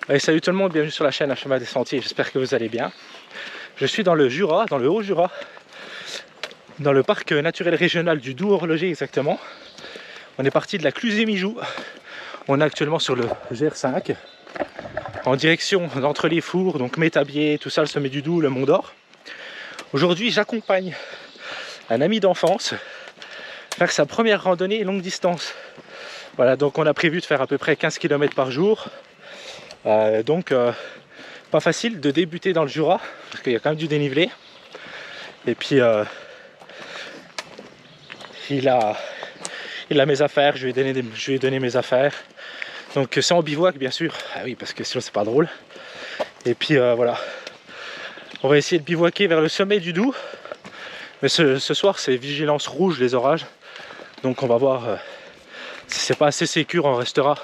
Allez, salut tout le monde, bienvenue sur la chaîne Un Chemin des Sentiers, j'espère que vous allez bien. Je suis dans le Jura, dans le Haut-Jura, dans le parc naturel régional du Doubs-Horloger exactement. On est parti de la Cluzet-Mijoux, on est actuellement sur le GR5, en direction d'entre les fours, donc Métabier, tout ça, le sommet du Doubs, le Mont d'Or. Aujourd'hui, j'accompagne un ami d'enfance faire sa première randonnée longue distance. Voilà, donc on a prévu de faire à peu près 15 km par jour. Pas facile de débuter dans le Jura parce qu'il y a quand même du dénivelé. Et puis il a mes affaires, je lui ai donné mes affaires. Donc c'est en bivouac bien sûr. Ah oui, parce que sinon c'est pas drôle. Et puis voilà. On va essayer de bivouaquer vers le sommet du Doubs. Mais ce soir c'est vigilance rouge, les orages. Donc on va voir si c'est pas assez sécure, on restera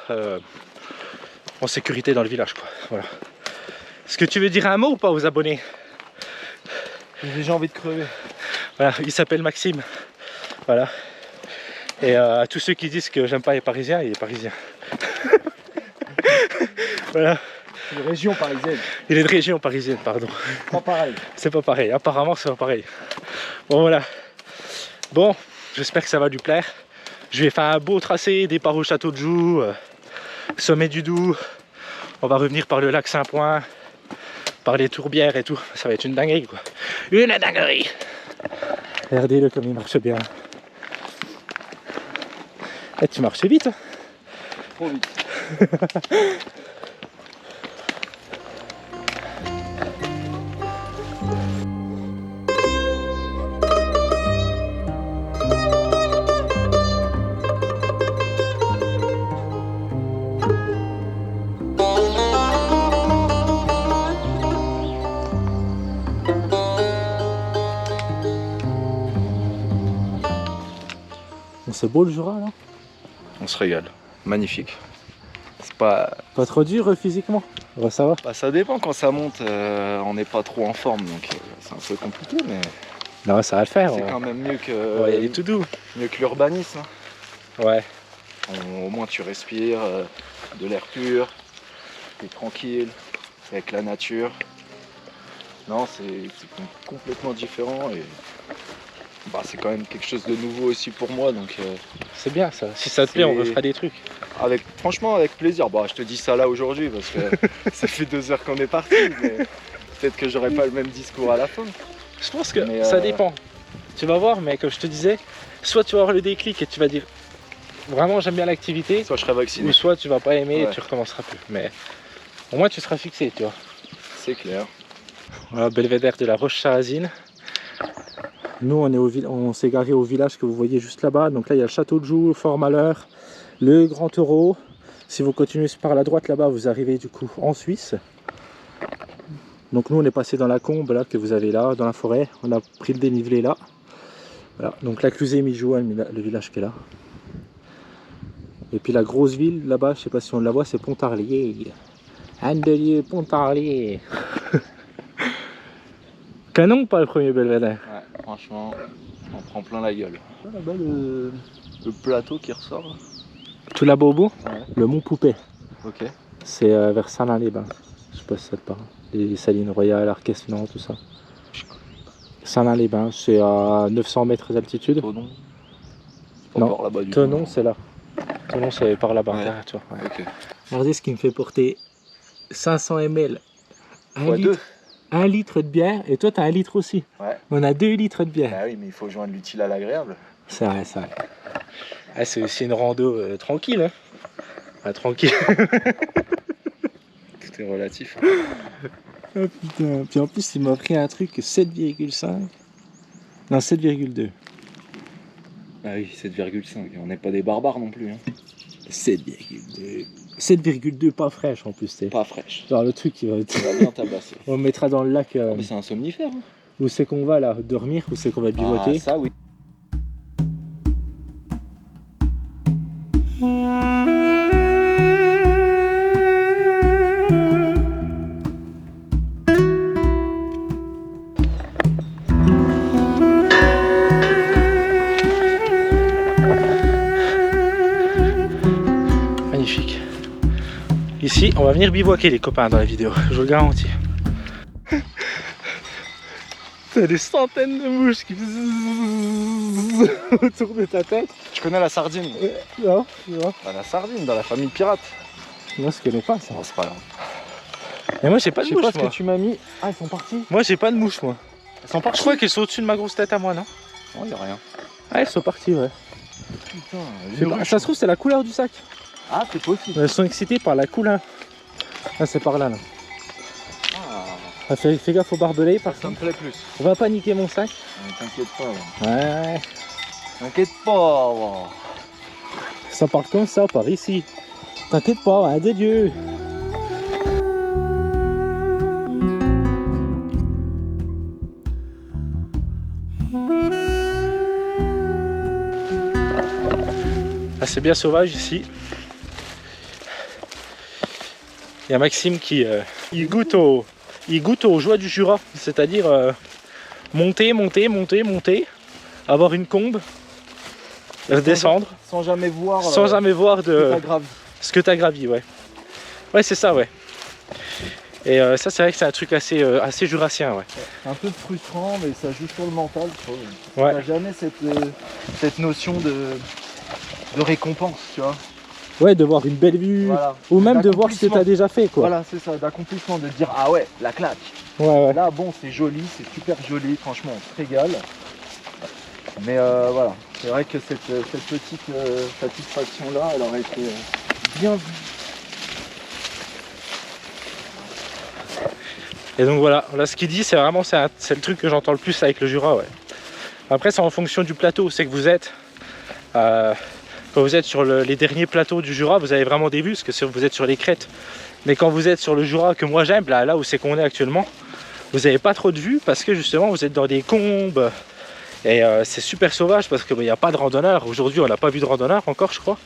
en sécurité dans le village, quoi. Voilà. Est-ce que tu veux dire un mot ou pas aux abonnés? J'ai déjà envie de crever. Voilà, il s'appelle Maxime. Voilà. Et à tous ceux qui disent que j'aime pas les Parisiens, il est parisien. Voilà. C'est une région parisienne. Il est de région parisienne, pardon. Pas pareil. C'est pas pareil, apparemment c'est pas pareil. Bon voilà. Bon, j'espère que ça va lui plaire. Je vais faire un beau tracé, départ au château de Joux, sommet du Doubs. On va revenir par le lac Saint-Point, par les tourbières et tout. Ça va être une dinguerie, quoi. Une dinguerie. Regardez-le comme il marche bien. Eh, tu marches vite, hein. Trop vite. C'est beau le Jura là. On se régale. Magnifique. C'est pas trop dur physiquement. Ouais, ça va. Bah, ça dépend quand ça monte, on n'est pas trop en forme donc c'est un peu compliqué mais Non, ça va le faire. c'est Ouais. quand même mieux que Ouais, il est tout doux. mieux que l'urbanisme. Ouais. Au moins tu respires de l'air pur, tu es tranquille, avec la nature. Non, c'est complètement différent et bah, c'est quand même quelque chose de nouveau aussi pour moi donc C'est bien ça. Si ça te plaît, on refera des trucs. franchement avec plaisir. Bah, je te dis ça là aujourd'hui parce que ça fait 2 heures qu'on est parti mais peut-être que j'aurai pas le même discours à la fin. Je pense que ça dépend. Tu vas voir, mais comme je te disais, soit tu vas avoir le déclic et tu vas dire vraiment j'aime bien l'activité, Soit je serai vacciné. ou soit tu vas pas aimer Ouais. et tu recommenceras plus. Mais au moins tu seras fixé, tu vois. C'est clair. Voilà, belvédère de la Roche-Charazine. Nous, on s'est garé au village que vous voyez juste là-bas. Donc là, il y a le château de Joux, le Fort Malheur, le Grand Taureau. Si vous continuez par la droite là-bas, vous arrivez du coup en Suisse. Donc nous, on est passé dans la combe là que vous avez là, dans la forêt. On a pris le dénivelé là. Voilà. Donc la Cluzet-Mijoux, le village qui est là. Et puis la grosse ville là-bas, je sais pas si on la voit, c'est Pontarlier. Andelier, Pontarlier. Canon ou pas le premier belvédère? Ouais, franchement, on prend plein la gueule. Là-bas le plateau qui ressort. Là. Tout là-bas au bout, Ouais. le Mont Poupée. Ok. C'est vers Saint-Lin-les-Bains. Je sais pas si ça te parle. Les Salines Royales, Arquesnan, tout ça. Saint-Lin-les-Bains, c'est à 900 mètres d'altitude. Tonon. C'est pas Non, par là-bas du Tonon, tout. c'est là. Tonon, c'est par là-bas. Ouais. Derrière toi. Ouais. Ok. Regardez ce qui me fait porter 500 ml. Fois 2. 1 litre de bière, et toi, tu as 1 litre aussi. Ouais. On a 2 litres de bière. Bah oui, mais il faut joindre l'utile à l'agréable. C'est vrai, c'est vrai. Ah, c'est aussi une rando tranquille. Hein. Ah, tranquille. Tout est relatif. Oh putain. Puis en plus, il m'a pris un truc 7,5. Non, 7,2. Ah oui, 7,5. On n'est pas des barbares non plus. Hein. 7,2. 7,2 pas fraîche en plus. C'est Pas fraîche. genre le truc qui va être... On va bien tabasser. On le mettra dans le lac. Ah, mais c'est un somnifère. Hein. Où c'est qu'on va là? Dormir? Où c'est qu'on va bivouaquer? Ah, ça oui. Magnifique. Ici, on va venir bivouaquer les copains dans la vidéo, je vous le garantis. T'as des centaines de mouches qui bzzz autour de ta tête. Tu connais la sardine? Non, non. Bah, la sardine dans la famille pirate. Moi je connais pas ça. Bon, c'est pas grave. Et moi j'ai pas de Je sais mouches pas ce moi. que tu m'as mis. Ah, ils sont partis. Moi j'ai pas de mouches moi. Ils sont partis. Je crois qu'elles sont au-dessus de ma grosse tête à moi, non? Non, y a rien. Ah, elles sont parties, ouais. Putain, Je sais pas, ça se trouve c'est la couleur du sac. Ah, c'est possible. Elles sont excitées par la couleur. Ah, c'est par là, là. Ah, fais gaffe au barbelé, par Ça me contre. plaît plus. On va pas niquer mon sac. T'inquiète pas. Ouais. T'inquiète pas. Ça part comme ça, par ici. T'inquiète pas, hein, de Dieu. Ah, c'est bien sauvage ici. Il y a Maxime qui il goûte aux joies du Jura, c'est-à-dire monter, avoir une combe, redescendre, Sans jamais voir. sans jamais voir de gravi. ce que tu as gravi, ouais. Ouais, c'est ça, ouais. Et ça, c'est vrai que c'est un truc assez jurassien, ouais. C'est un peu frustrant, mais ça joue sur le mental. Ouais. T'as jamais cette notion de récompense, tu vois. Ouais, de voir une belle vue, Voilà. ou même de voir ce que tu as D'accomplissement. déjà fait, quoi. Voilà, c'est ça, d'accomplissement, de dire ah ouais, la claque. Ouais, ouais. Là, bon, c'est joli, c'est super joli, franchement, on se régale. Mais voilà, c'est vrai que cette petite satisfaction-là, elle aurait été bien vue. Et donc voilà, là ce qu'il dit, c'est vraiment c'est le truc que j'entends le plus avec le Jura, ouais. Après, c'est en fonction du plateau, c'est que vous êtes. Quand vous êtes sur les derniers plateaux du Jura, vous avez vraiment des vues, parce que vous êtes sur les crêtes. Mais quand vous êtes sur le Jura que moi j'aime, là où c'est qu'on est actuellement, vous n'avez pas trop de vues, parce que justement vous êtes dans des combes. Et c'est super sauvage, parce qu'il n'y a pas de randonneurs. Aujourd'hui, on n'a pas vu de randonneurs encore, je crois.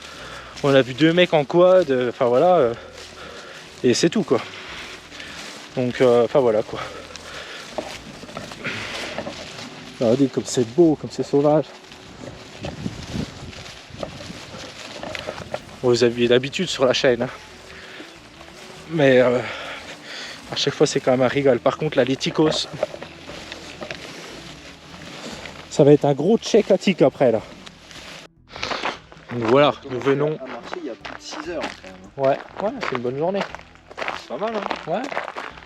On a vu 2 mecs en quad, enfin voilà. Et c'est tout, quoi. Donc, enfin voilà, quoi. Regardez comme c'est beau, comme c'est sauvage. Vous avez l'habitude sur la chaîne, hein. Mais à chaque fois c'est quand même un régal. Par contre, la Léticos, ça va être un gros check à tic après là. Donc voilà, nous venons. À marcher il y a plus de 6 heures quand même. Ouais, c'est une bonne journée. C'est pas mal, hein. Ouais.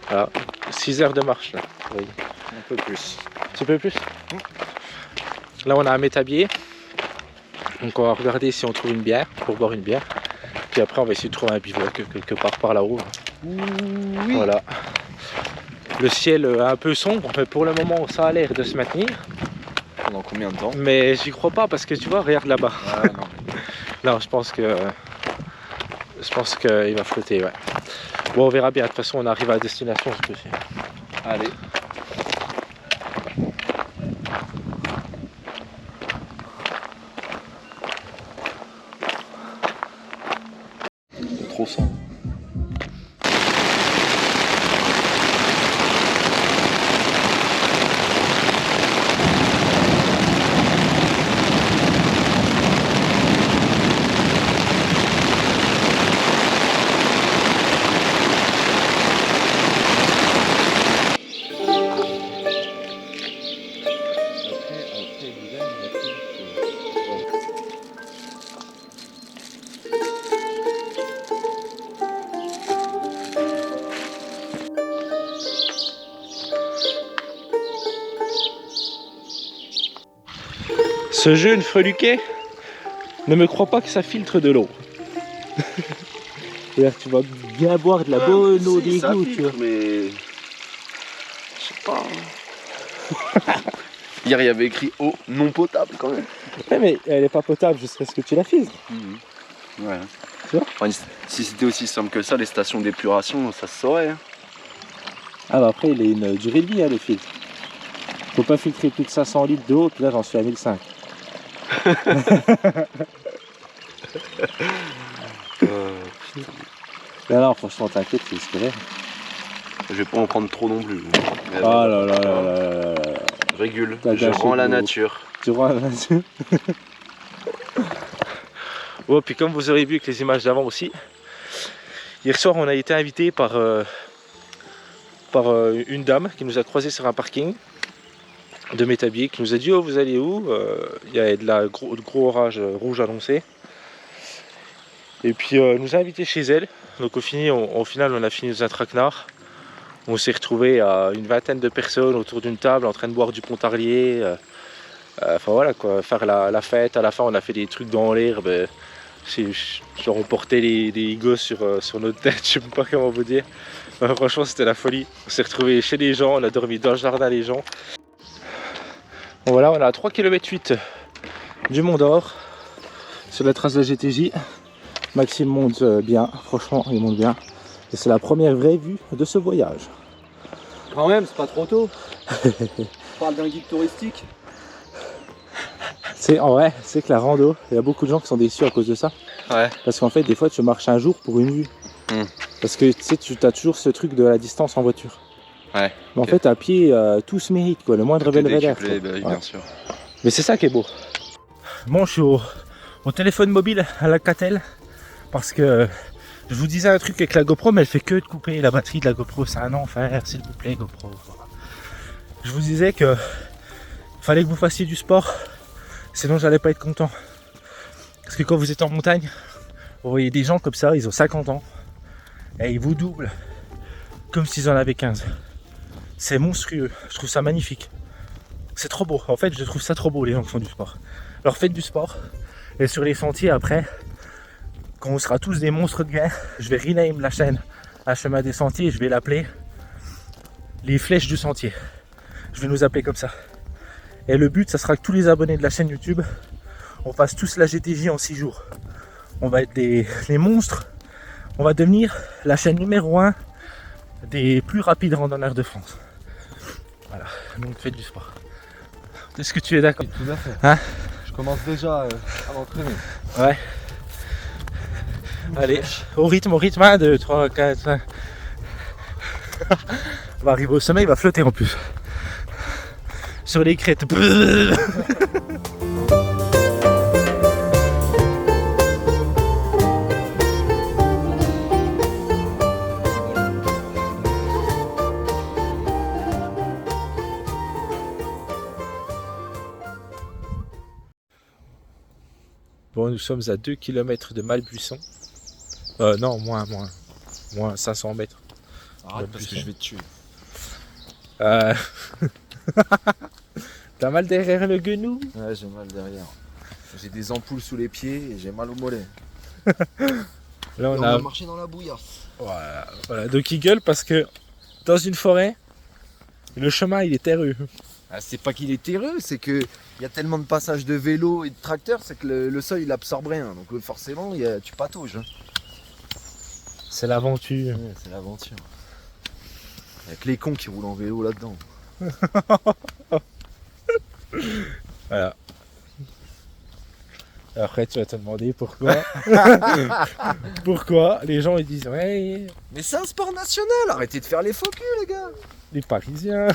Voilà, 6 heures de marche là. Oui. Un peu plus. Un petit peu plus. Là on a un métabier. Donc on va regarder si on trouve une bière pour boire une bière. Puis après on va essayer de trouver un bivouac quelque part par là-haut. Oui. Voilà. Le ciel un peu sombre, mais pour le moment ça a l'air de se maintenir. Pendant combien de temps? Mais j'y crois pas parce que tu vois, regarde là-bas. Ah non. Non, je pense qu'il va flotter, ouais. Bon, on verra bien. De toute façon, on arrive à la destination, ce coup-ci. Allez. C'est trop sombre. Ce jeune freluquet ne me croit pas que ça filtre de l'eau. Tu vas bien boire de la bonne eau d'égout, tu vois. Mais... Je sais pas. Hier, il y avait écrit eau non potable quand même. Ouais, mais elle est pas potable jusqu'à ce que tu la filtres. Ouais. Tu vois, enfin, si c'était aussi simple que ça, les stations d'épuration, ça se saurait. Hein. Ah bah après, il a une durée de vie, hein, le filtre. Faut pas filtrer plus de 500 litres d'eau, puis là j'en suis à 1005. Non, franchement, t'inquiète, tu risques rien. Je vais pas en prendre trop non plus. Mais Oh là là là là là là. je régule, T'as je gâché rends la de l'eau. nature. Tu vois, là, oh, puis comme vous aurez vu avec les images d'avant aussi, Hier soir, on a été invité par une dame qui nous a croisés sur un parking de Métabier, qui nous a dit: oh, vous allez où? Il y a de la gros orage rouge annoncé. Et puis nous a invités chez elle. Donc au final on a fini dans un traquenard. On s'est retrouvé à une vingtaine de personnes autour d'une table en train de boire du pontarlier. Enfin voilà quoi, faire la fête. À la fin on a fait des trucs dans l'herbe. Genre on portait des gosses sur notre tête, je sais pas comment vous dire. Franchement c'était la folie. On s'est retrouvé chez les gens, on a dormi dans le jardin des gens. Bon voilà, on est à 3,8 km du Mont d'Or sur la trace de la GTJ. Maxime monte bien, franchement il monte bien. Et c'est la première vraie vue de ce voyage. Quand même, c'est pas trop tôt. On parle d'un guide touristique. En vrai, c'est que la rando, il y a beaucoup de gens qui sont déçus à cause de ça. Ouais. Parce qu'en fait, des fois, tu marches un jour pour une vue. Parce que tu sais, tu as toujours ce truc de la distance en voiture. Ouais. Mais en fait, à pied, tout se mérite, quoi. Le moindre belvédère. Bah oui, bien sûr. Mais c'est ça qui est beau. Bon, je suis au téléphone mobile à la Catel. Parce que je vous disais un truc avec la GoPro, mais elle fait que de couper la batterie de la GoPro. C'est un enfer, s'il vous plaît, GoPro. Je vous disais que fallait que vous fassiez du sport, sinon j'allais pas être content. Parce que quand vous êtes en montagne, vous voyez des gens comme ça, ils ont 50 ans, et ils vous doublent comme s'ils en avaient 15. C'est monstrueux, je trouve ça magnifique. C'est trop beau, en fait je trouve ça trop beau les gens qui font du sport. Alors faites du sport, et sur les sentiers après, quand on sera tous des monstres de guerre, je vais rename la chaîne Un chemin des sentiers, je vais l'appeler les flèches du sentier. Je vais nous appeler comme ça. Et le but, ça sera que tous les abonnés de la chaîne YouTube, on fasse tous la GTJ en 6 jours. On va être des monstres. On va devenir la chaîne numéro 1 des plus rapides randonneurs de France. Voilà, donc faites du sport. Est-ce que tu es d'accord? Tout à fait. Hein? Je commence déjà à m'entraîner. Ouais. Allez, au rythme, 1, 2, 3, 4, 5. On va arriver au sommet, il va flotter en plus. Sur les crêtes. Bon, nous sommes à 2 km de Malbuisson. Non, moins 500 mètres. Arrête parce que je vais te tuer. T'as mal derrière le genou? Ouais, j'ai mal derrière. J'ai des ampoules sous les pieds et j'ai mal au mollet. Là, on a marché dans la bouillasse. Voilà, donc il gueule parce que dans une forêt, le chemin il est terreux. Ah, c'est pas qu'il est terreux, c'est que il y a tellement de passages de vélos et de tracteurs, c'est que le sol il absorbe rien. Donc forcément, tu patauges. Hein. C'est l'aventure. Ouais, c'est l'aventure. Il y a que les cons qui roulent en vélo là-dedans. Voilà. Après tu vas te demander pourquoi. Pourquoi les gens ils disent ouais. Mais c'est un sport national, arrêtez de faire les faux culs les gars. Les Parisiens.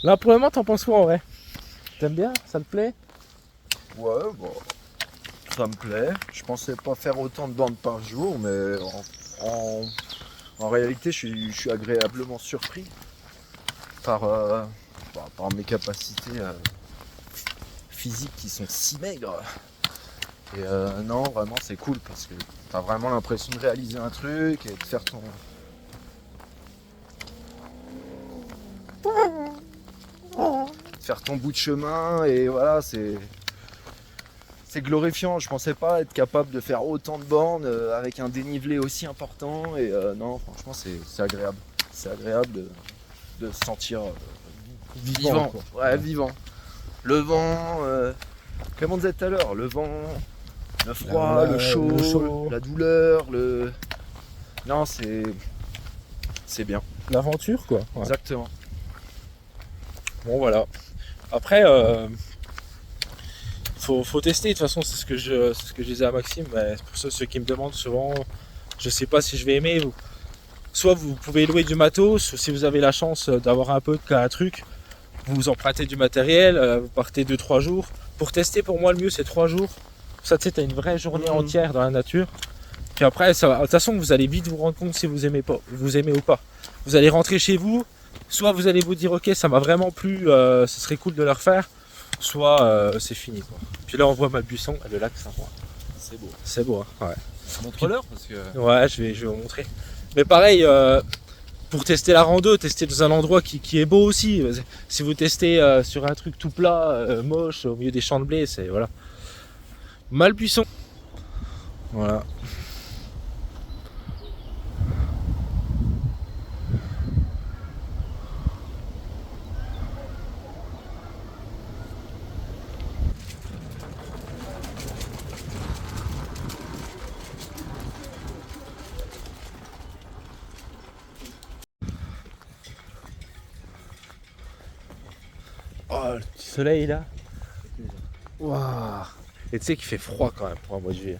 Là pour le moment t'en penses quoi en vrai? T'aimes bien? Ça te plaît? Ouais, bon, ça me plaît. Je pensais pas faire autant de bandes par jour, mais en réalité, je suis agréablement surpris par mes capacités physiques qui sont si maigres. Et non, vraiment, c'est cool parce que t'as vraiment l'impression de réaliser un truc et de faire ton bout de chemin et voilà, c'est glorifiant. Je pensais pas être capable de faire autant de bornes avec un dénivelé aussi important et non, franchement c'est agréable. C'est agréable de se sentir vivant. Ouais, vivant. Le vent, comme on disait tout à l'heure, le vent, le froid, le chaud, la douleur, non, c'est bien. L'aventure quoi. Ouais. Exactement. Bon voilà. Après faut tester, de toute façon c'est ce que je disais à Maxime, mais pour ceux qui me demandent souvent, je sais pas si je vais aimer. Soit vous pouvez louer du matos, si vous avez la chance d'avoir un peu de cas à truc, vous empruntez du matériel, vous partez 2-3 jours. Pour tester, pour moi le mieux c'est 3 jours, Comme ça, tu sais, t'as une vraie journée entière dans la nature. Puis après, ça va. De toute façon, vous allez vite vous rendre compte si vous aimez ou pas. Vous allez rentrer chez vous, soit vous allez vous dire ok, ça m'a vraiment plu, ce serait cool de le refaire, soit c'est fini quoi. Puis là, on voit Malbuisson et le lac Saint-Ouen. C'est beau. C'est beau, hein, ouais. Montre-leur parce que. Ouais, je vais vous montrer. Mais pareil, pour tester la rando, tester dans un endroit qui est beau aussi. Si vous testez sur un truc tout plat, moche, au milieu des champs de blé, c'est voilà. Malbuisson. Voilà. Oh, le petit soleil là. Waouh. Et tu sais qu'il fait froid quand même pour un mois de juillet.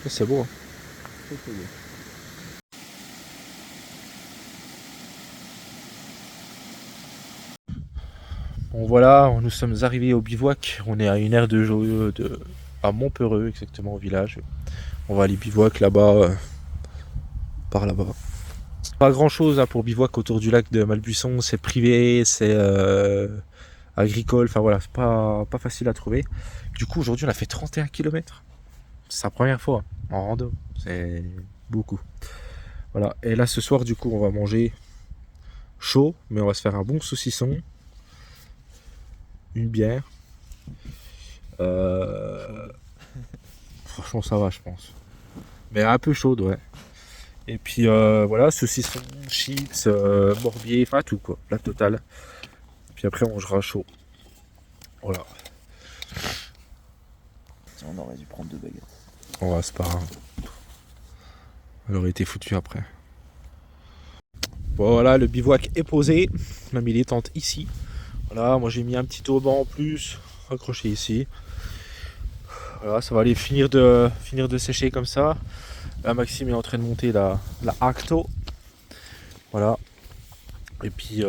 C'est beau. Hein. C'est beau. Bon voilà, nous sommes arrivés au bivouac. On est à une aire de jeu à Montpeureux, exactement au village. On va aller bivouac là-bas, par là-bas. Pas grand chose hein, pour bivouac autour du lac de Malbuisson, c'est privé, c'est agricole, enfin voilà, c'est pas facile à trouver. Du coup aujourd'hui on a fait 31 km. C'est sa première fois en rando, c'est beaucoup. Voilà, et là ce soir du coup on va manger chaud, mais on va se faire un bon saucisson, une bière. Franchement ça va je pense. Mais un peu chaude ouais. Et puis voilà, saucisson, chips, morbier, enfin tout quoi, la totale. Puis après on mangera chaud. Voilà. Tiens, on aurait dû prendre 2 baguettes. Ouais, c'est pas grave. Elle aurait été foutue après. Bon voilà, le bivouac est posé. On a mis les tentes ici. Voilà, moi j'ai mis un petit auban en plus, accroché ici. Voilà, ça va aller finir de sécher comme ça. Là, Maxime est en train de monter la Acto. Voilà. Et puis,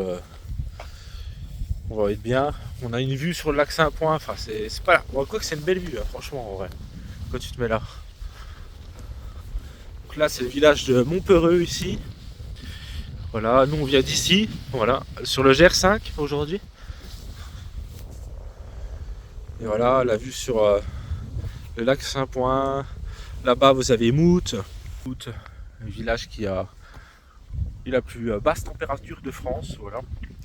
on va être bien. On a une vue sur le lac Saint-Ouen. Enfin, c'est pas là. Bon, quoi que c'est une belle vue, hein, franchement, en vrai. Quand tu te mets là. Donc là, c'est le village de Montpeureux ici. Voilà, nous on vient d'ici. Voilà, sur le GR5 aujourd'hui. Et voilà, la vue sur le lac Saint-Ouen. Là-bas, vous avez Mout, un village qui a eu la plus basse température de France. Voilà.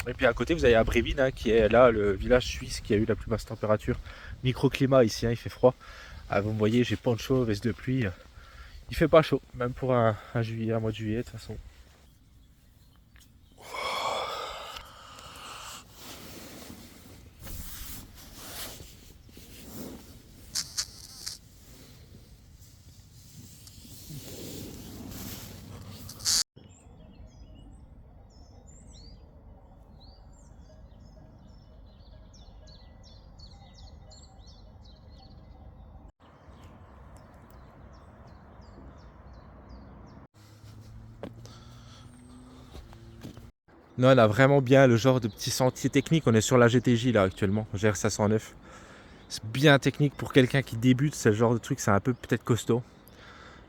Et puis à côté, vous avez Abréville, hein, qui est là le village suisse qui a eu la plus basse température. Microclimat ici, hein, il fait froid. Ah, vous me voyez, j'ai poncho, veste de pluie. Il fait pas chaud, même pour un mois de juillet de toute façon. Non, elle a vraiment bien le genre de petit sentier technique. On est sur la GTJ là actuellement, GR509. C'est bien technique pour quelqu'un qui débute, c'est le genre de truc, c'est un peu peut-être costaud.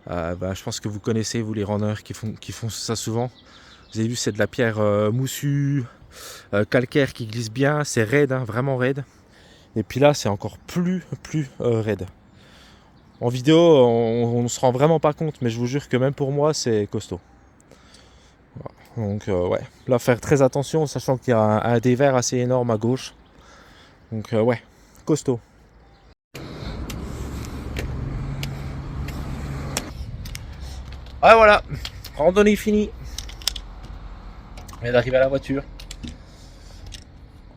Je pense que vous connaissez, vous les randonneurs qui font ça souvent. Vous avez vu, c'est de la pierre moussue, calcaire qui glisse bien, c'est raide, hein, vraiment raide. Et puis là, c'est encore plus raide. En vidéo, on ne se rend vraiment pas compte, mais je vous jure que même pour moi, c'est costaud. Donc ouais, là faire très attention, sachant qu'il y a un dévers assez énorme à gauche. Donc ouais, costaud. Ah voilà, randonnée finie. On vient d'arriver à la voiture.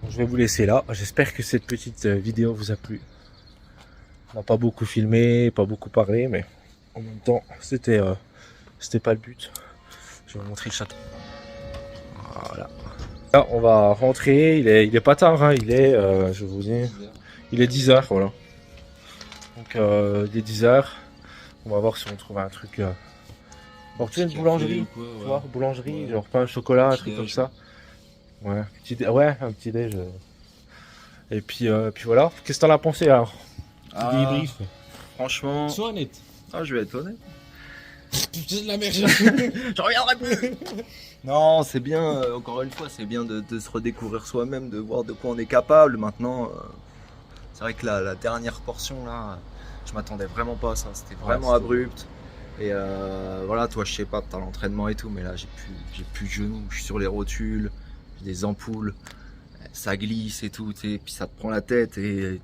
Je vais vous laisser là. J'espère que cette petite vidéo vous a plu. On n'a pas beaucoup filmé, pas beaucoup parlé, mais en même temps, c'était pas le but. Je vais vous montrer le château. Voilà. Là, on va rentrer. Il est pas tard, hein. Il est, je vous dis, il est 10h, voilà. Donc il est 10h. On va voir si on trouve un truc. Alors, tu sais, une boulangerie, tu vois, boulangerie, genre pain au chocolat, un truc comme ça. Ouais, ouais, un petit déj. Et puis voilà. Qu'est-ce que t'en as pensé alors? Ah, Petit débrief. franchement, Sois honnête. je vais être honnête. Putain de la merde. Je reviendrai plus. Non, c'est bien, encore une fois, c'est bien de se redécouvrir soi-même, de voir de quoi on est capable. Maintenant, c'est vrai que la dernière portion, là, je m'attendais vraiment pas à ça. C'était vraiment c'était- abrupt. Et voilà, toi, je sais pas, t'as l'entraînement et tout, mais là, j'ai plus de genoux. Je suis sur les rotules, j'ai des ampoules, ça glisse et tout, et puis ça te prend la tête. Et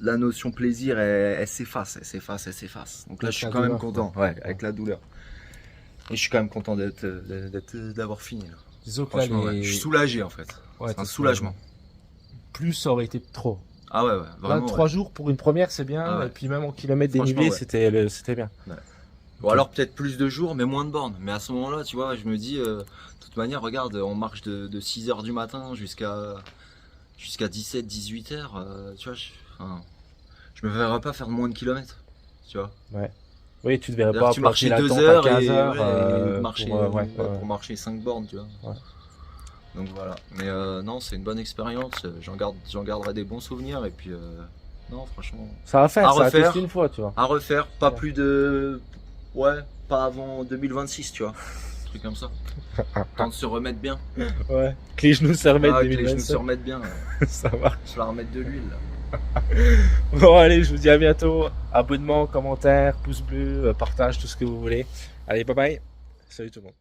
la notion plaisir, elle s'efface. Donc là, Avec je suis la quand même douleur, content, ouais, avec la douleur. Et je suis quand même content d'avoir fini. Là. Disons que là, Franchement, ouais. Je suis soulagé en fait. Ouais, c'est un t'es soulagement. Plus ça aurait été trop. Ah ouais, Là, vraiment. 3 jours pour une première, c'est bien. Ah ouais. Et puis même en kilomètres Franchement, dénivelés, ouais. c'était bien. Ou alors peut-être plus de jours, mais moins de bornes. Mais à ce moment-là, tu vois, je me dis, de toute manière, regarde, on marche de 6h du matin jusqu'à 17-18h. Tu vois, je me verrais pas faire moins de kilomètres. Tu vois. Oui, tu ne devrais C'est-à-dire pas que tu marchais planter 2 la heures tente à et, 15 heures pour marcher 5 bornes, tu vois. Donc voilà. Mais non, c'est une bonne expérience. J'en garderai des bons souvenirs. Et puis, non, franchement, Ça va faire, à ça va refaire. tester une fois, tu vois. à refaire. Pas plus de. Ouais, pas avant 2026, tu vois. Un truc comme ça. Temps de se remettre bien. Ouais. Que les genoux se remettent Ah, des que les genoux se remettent bien. Ça va. Je vais remettre de l'huile. Là. Bon, allez, je vous dis à bientôt. Abonnement, commentaire, pouce bleu, partage, tout ce que vous voulez. Allez, bye bye. Salut tout le monde.